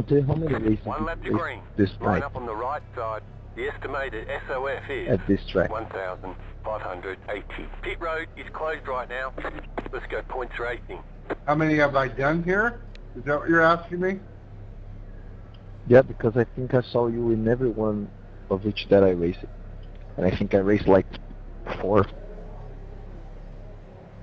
I'll tell you how many races One lap to race green. this Line night up on the right side. The estimated SOF is at this track. 1,580. Pit road is closed right now. Let's go points racing. How many have I done here? Is that what you're asking me? Yeah, because I think I saw you in every one of which that I raced. And I think I raced like 4.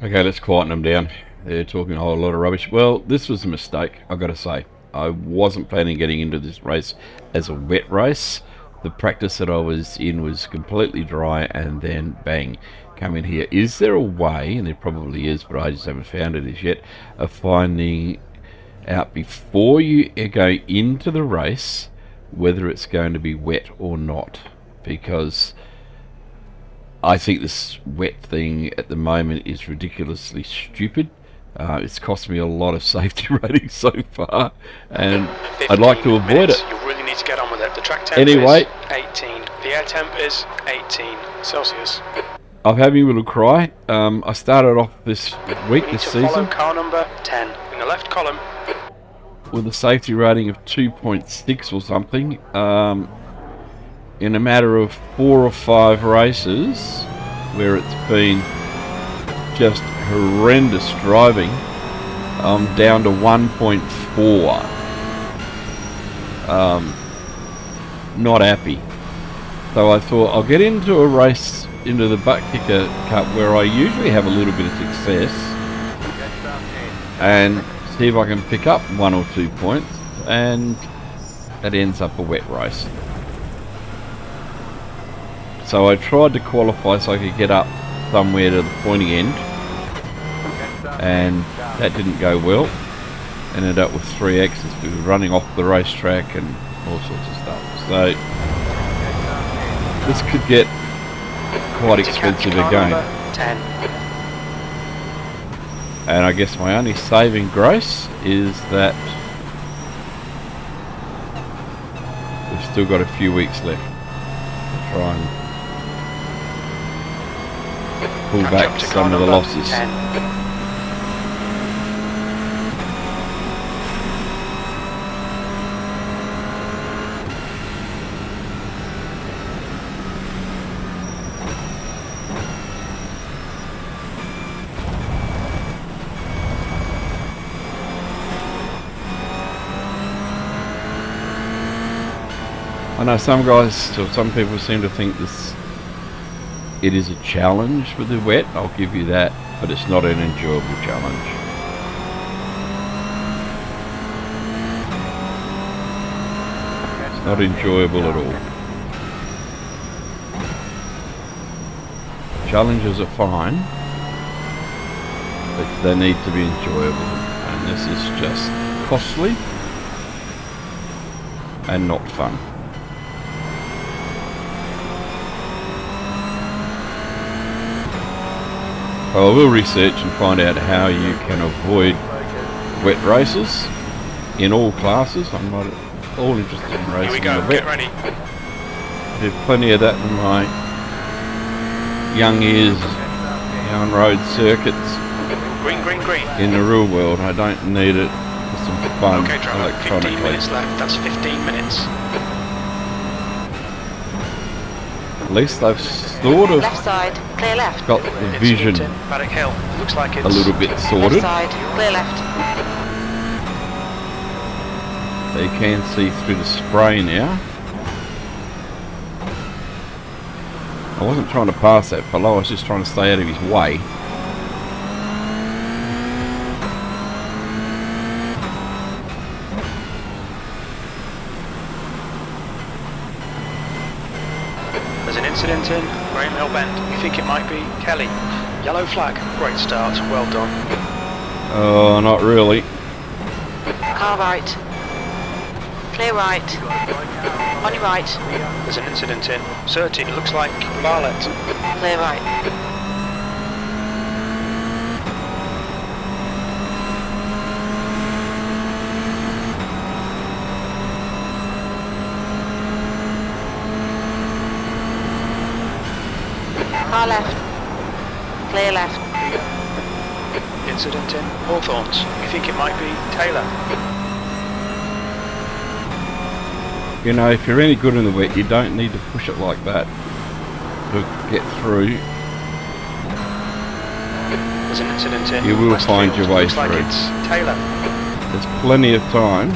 Okay, let's quieten them down. They're talking a whole lot of rubbish. Well, this was a mistake, I've got to say. I wasn't planning on getting into this race as a wet race. The practice that I was in was completely dry, and then bang, come in here. Is there a way, and there probably is, but I just haven't found it as yet, of finding out before you go into the race whether it's going to be wet or not? Because I think this wet thing at the moment is ridiculously stupid. It's cost me a lot of safety ratings so far, and I'd like to avoid it. You really need to get on with it. The track temp Anyway, is 18. The air temp is 18 Celsius. I'm having a little cry. I started off this week, You need this to follow season, car number 10 in the left column. with a safety rating of 2.6 or something. In a matter of 4 or 5 races where it's been just horrendous driving, I'm down to 1.4. Not happy. So I thought I'll get into a race, into the Buttkicker Cup, where I usually have a little bit of success, and see if I can pick up 1 or 2 points, and it ends up a wet race. So I tried to qualify so I could get up somewhere to the pointy end, and that didn't go well. Ended up with 3 X's for running off the racetrack and all sorts of stuff. So this could get quite expensive again. 10. And I guess my only saving grace is that we've still got a few weeks left to try and pull back some of the losses. 10. I know some guys, or some people seem to think it is a challenge with the wet, I'll give you that, but it's not an enjoyable challenge. It's not enjoyable at all. Challenges are fine, but they need to be enjoyable, and this is just costly and not fun. I will research and find out how you can avoid wet races in all classes. I'm not at all interested in racing. Here we go, in the wet. get ready. I did plenty of that in my young years, on road circuits, Green, green, green. in the real world. I don't need it for some fun Okay, driver, 15 electronically. minutes left. That's 15 minutes. At least they've sort of Left side, clear left. got the vision Incident in Paddock Hill. Looks like it's a little bit Left sorted. side, clear left. They can see through the spray now. I wasn't trying to pass that fellow, I was just trying to stay out of his way. There's an incident in Graham Hill Bend. You think it might be Kelly. Yellow flag. Great start. Well done. Oh, not really. Car right. Clear right. On your right. There's an incident in Surtees. It looks like Barlett. Clear right. Car left. Clear left. Incident in Hawthorns. You think it might be Taylor. You know, if you're any good in the wet, you don't need to push it like that to get through. There's an incident in You will Westfield. find your way Looks like through. it's Taylor. There's plenty of time.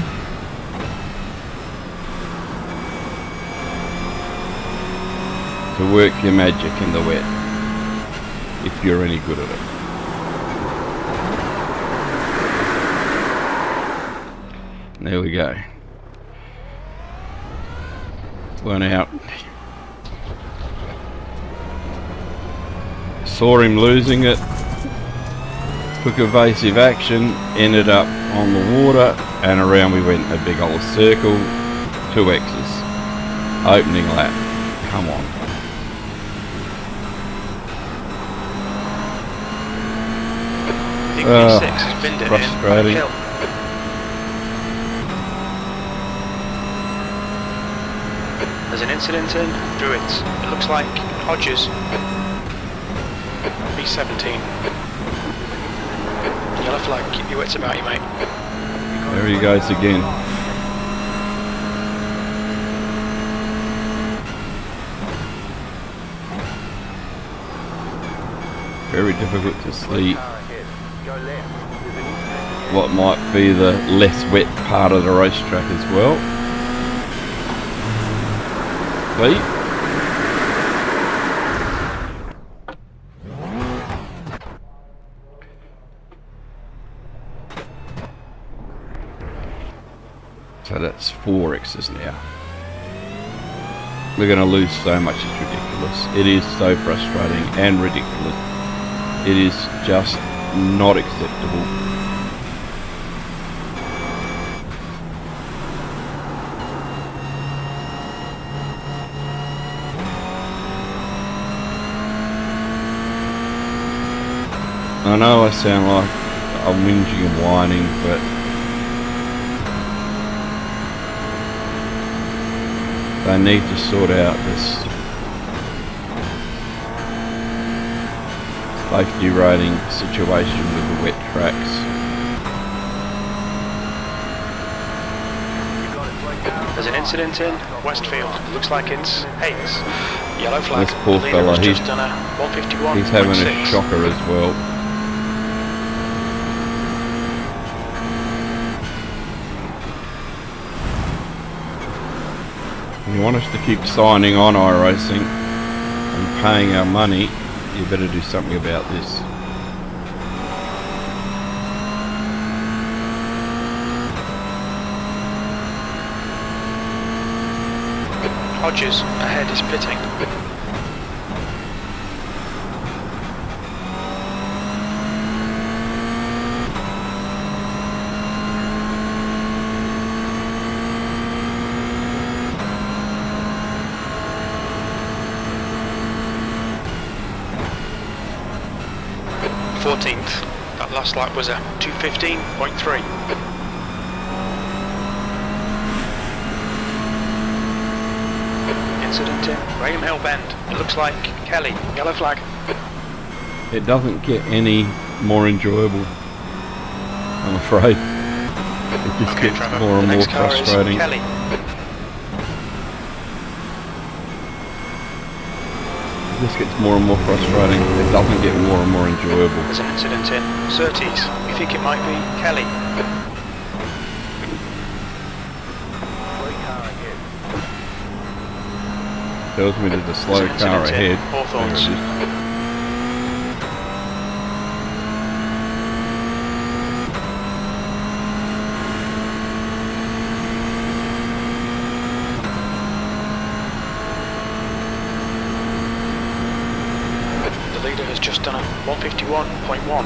To work your magic in the wet, if you're any good at it. There we go. One out. Saw him losing it. Took evasive action. Ended up on the water. And around we went a big old circle. 2 X's. Opening lap. Come on. Big V6 has binned it frustrating. in. There's an incident in Druids. It looks like Hodges. B17. Yellow flag, keep your wits about you, mate. There he goes again. Very difficult to see what might be the less wet part of the racetrack as well. See? So that's 4 X's now. We're going to lose so much, it's ridiculous. It is so frustrating and ridiculous. It is just not acceptable. I know I sound like I'm whinging and whining, but they need to sort out this safety rating situation with the wet tracks. There's an incident in Westfield. Looks like it's Hayes. Yellow flag. This poor The leader fella, has he's just done a 151. He's having a shocker as well. If you want us to keep signing on iRacing and paying our money, you better do something about this. Hodges ahead is pitting. That last lap was a 2:15.3. Incident in Graham Hill Bend. It looks like Kelly. Yellow flag. It doesn't get any more enjoyable, I'm afraid. It just Okay, gets Trevor, more and the more next car is frustrating. Kelly. It just gets more and more frustrating. It doesn't get more and more enjoyable. There's an incident in Surtees. We think it might be Kelly. Tells me there's a slow There's an car incident in ahead. Hawthorns. There it is. The leader has just done a 151.1.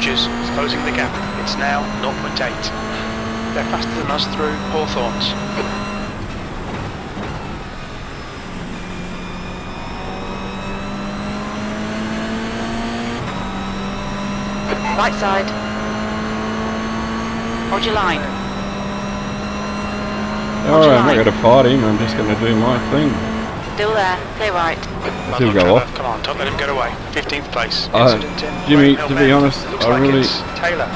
Hodges is closing the gap. It's now 0.8. They're faster than us through Hawthorns. Right side. Hold your line. Alright, I'm not going to fight him, I'm just going to do my thing. Still there. Clear right. He'll go off. Come on, don't let him get away. 15th place. Incident in Jimmy, Graham to Hill be Bend. honest, Looks I like really it's Taylor.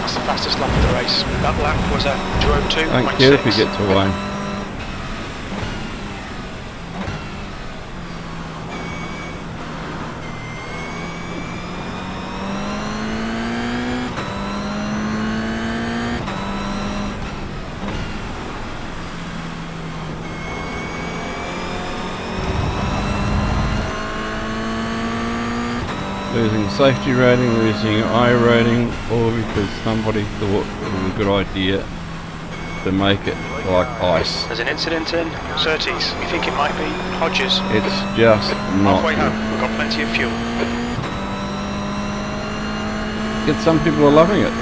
That's the fastest lap of the race. That lap was a 2:02.6. don't care if he gets away. Losing safety rating, losing I rating, or because somebody thought it was a good idea to make it like ice. There's an incident in Surtees. We think it might be Hodges. It's just not Halfway home. good. We've got plenty of fuel. Yet some people are loving it.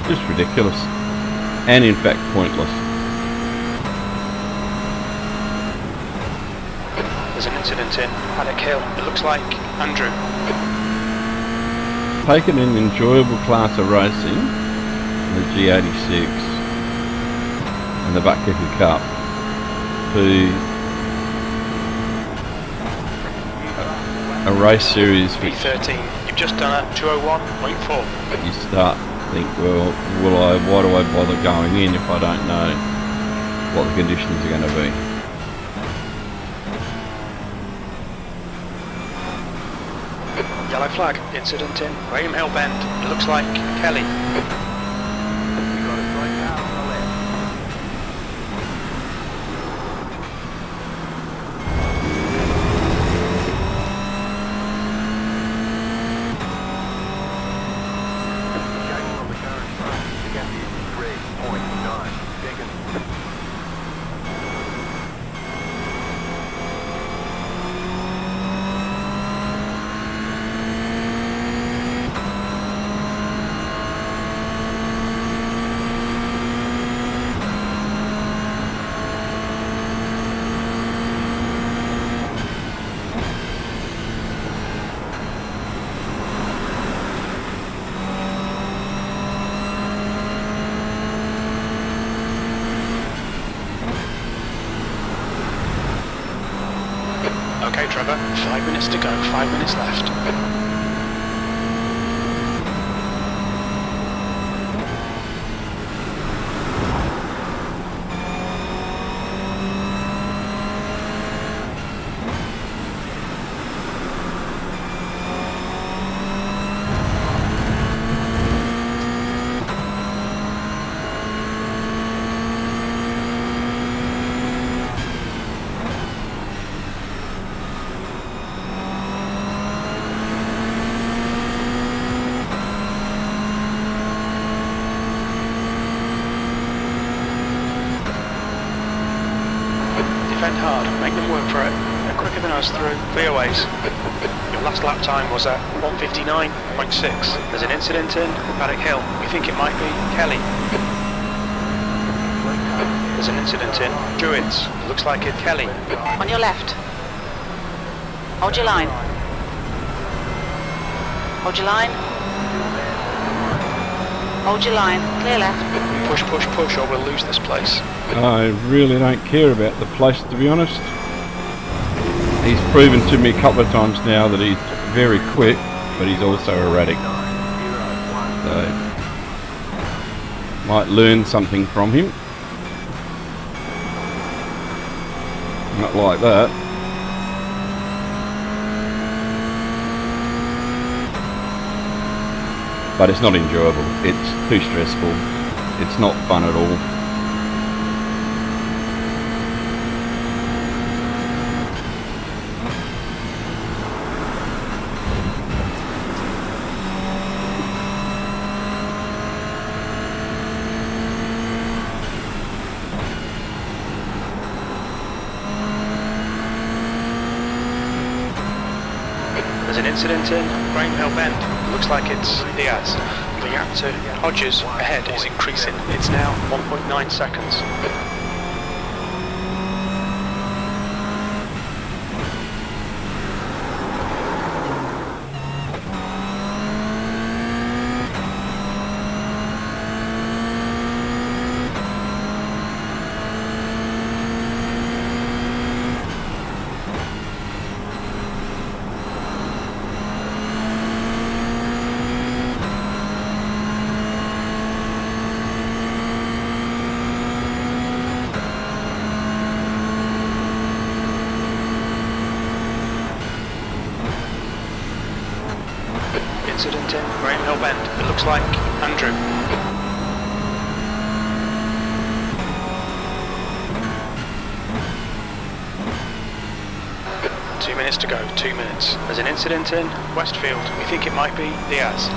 Just ridiculous. And in fact pointless. There's an incident in Paddock Hill. It looks like Andrew. Taken an enjoyable class of racing, the G86 and the Buttkicker Cup, to a race series which P13. You've just done a 2:01.4. you start to think, well, why do I bother going in if I don't know what the conditions are going to be? Yellow flag. Incident in Graham Hill Bend. It looks like Kelly. Okay, Trevor, 5 minutes to go, 5 minutes left. Defend hard, make them work for it. They're quicker than us through clearways. Your last lap time was at 1:59.6. There's an incident in Paddock Hill. We think it might be Kelly. There's an incident in Druids. It looks like it's Kelly. On your left. Hold your line. Hold your line. Hold your line. Clear left. Push, push, push, or we'll lose this place. I really don't care about the place, to be honest. He's proven to me a couple of times now that he's very quick, but he's also erratic. So, might learn something from him. Not like that. But it's not enjoyable. It's too stressful. It's not fun at all. There's an incident in Grahamhill Bend. Looks like it's Diaz. The gap to Hodges ahead is increasing. It's now 1.9 seconds. Incident in Grahamhill Bend. It looks like Andrew. Two minutes to go, 2 minutes. There's an incident in Westfield. We think it might be Diaz.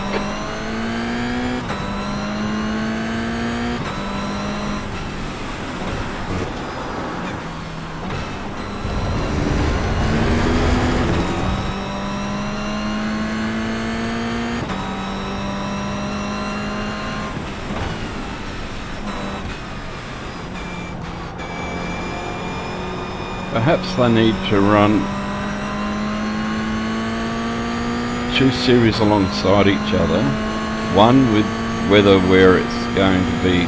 Perhaps they need to run 2 series alongside each other. One with weather where it's going to be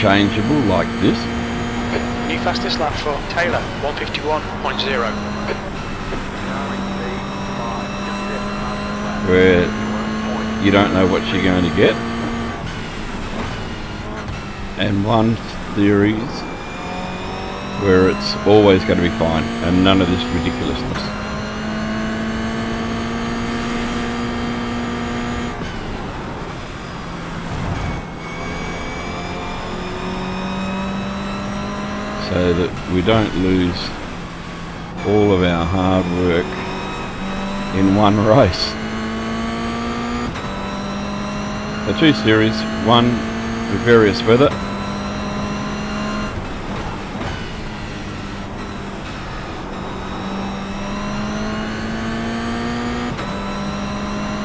changeable like this. New fastest lap for Taylor, 151.0. Where you don't know what you're going to get. And one series where it's always going to be fine and none of this ridiculousness. So that we don't lose all of our hard work in one race. The 2 series, one with various weather.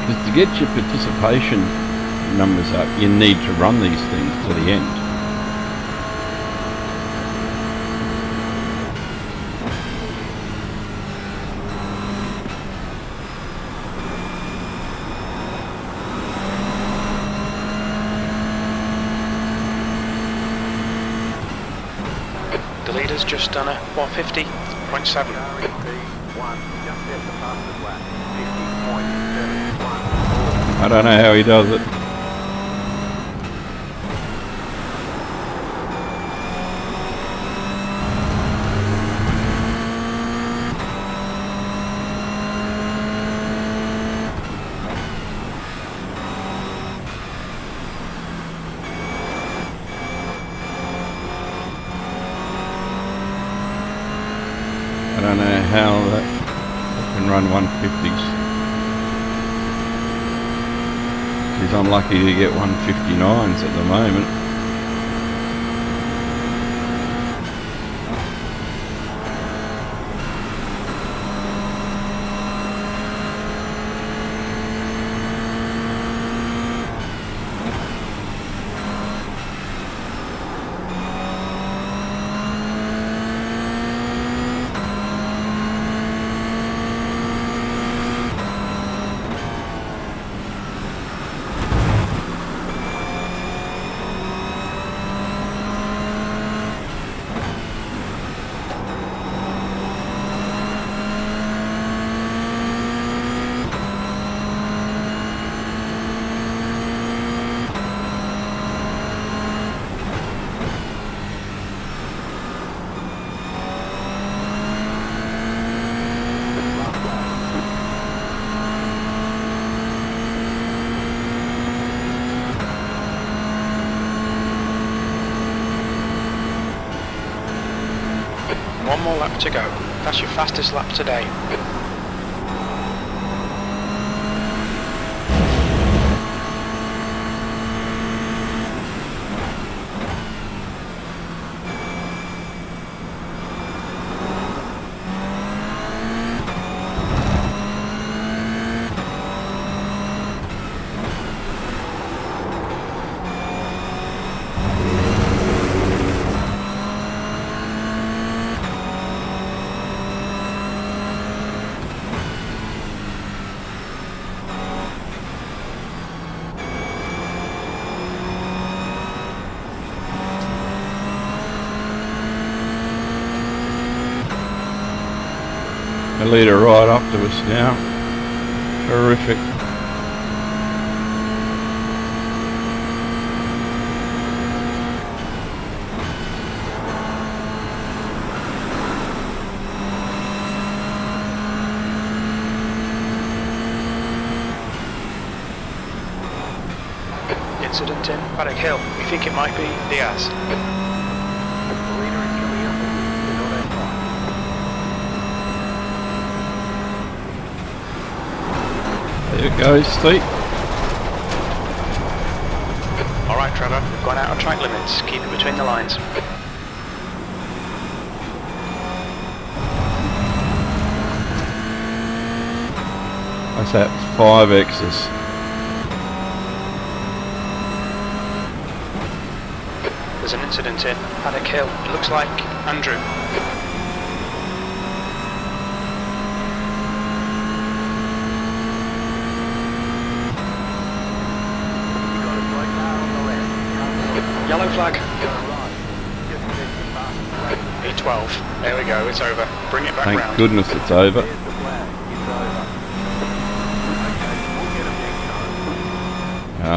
Because to get your participation numbers up, you need to run these things to the end. The leader's just done a 150.7. I don't know how he does it. I don't know how that can run 150s. He's unlucky to get 159s at the moment. one more lap to go. That's your fastest lap today. A leader right up to us now. Terrific. Incident in Paddock Hill. We think it might be Diaz. The leader is coming up in the There it goes, Steve. Alright Trevor, we've gone out of track limits. Keep it between the lines. That's that 5Xs. There's an incident in Paddock Hill. It looks like Andrew. Yellow flag. E12. There we go, it's over. Bring it back Thank round. goodness it's over.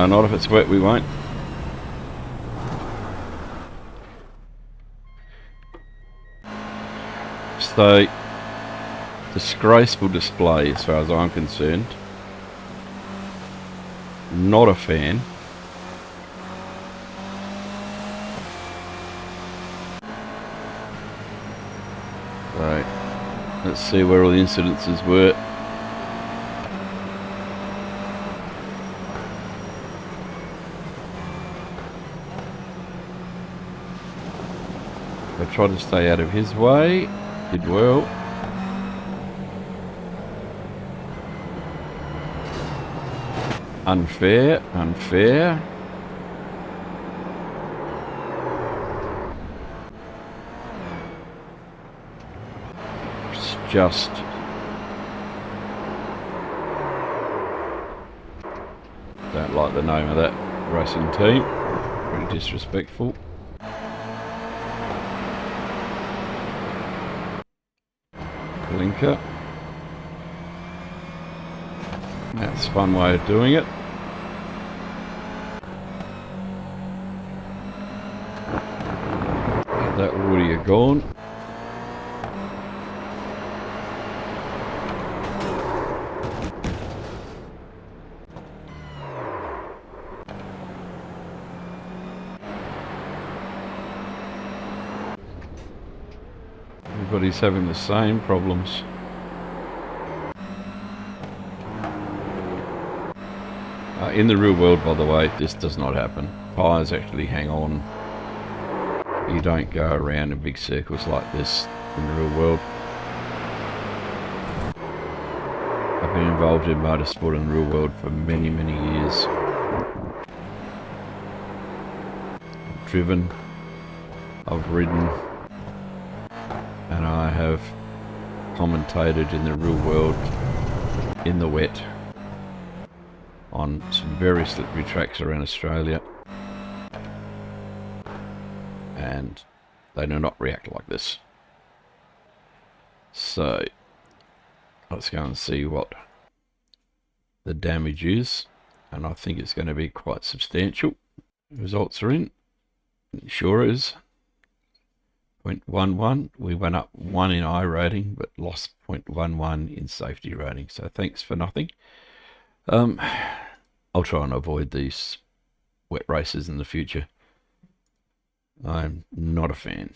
Not if it's wet, we won't. So, disgraceful display as far as I'm concerned. Not a fan. So, let's see where all the incidences were. I tried to stay out of his way. Did well. Unfair, unfair. It's just don't like the name of that racing team. Pretty disrespectful. Blinker. That's one way of doing it. Get that water gone. Everybody's having the same problems. In the real world, by the way, this does not happen. Tyres actually hang on. You don't go around in big circles like this in the real world. I've been involved in motorsport in the real world for many, many years. I've driven, I've ridden, and I have commentated in the real world in the wet on some very slippery tracks around Australia, and they do not react like this. So let's go and see what the damage is, and I think it's going to be quite substantial. Results are in. It sure is. 0.11. We went up 1 in iRating but lost 0.11 in safety rating, so thanks for nothing. I'll try and avoid these wet races in the future. I'm not a fan.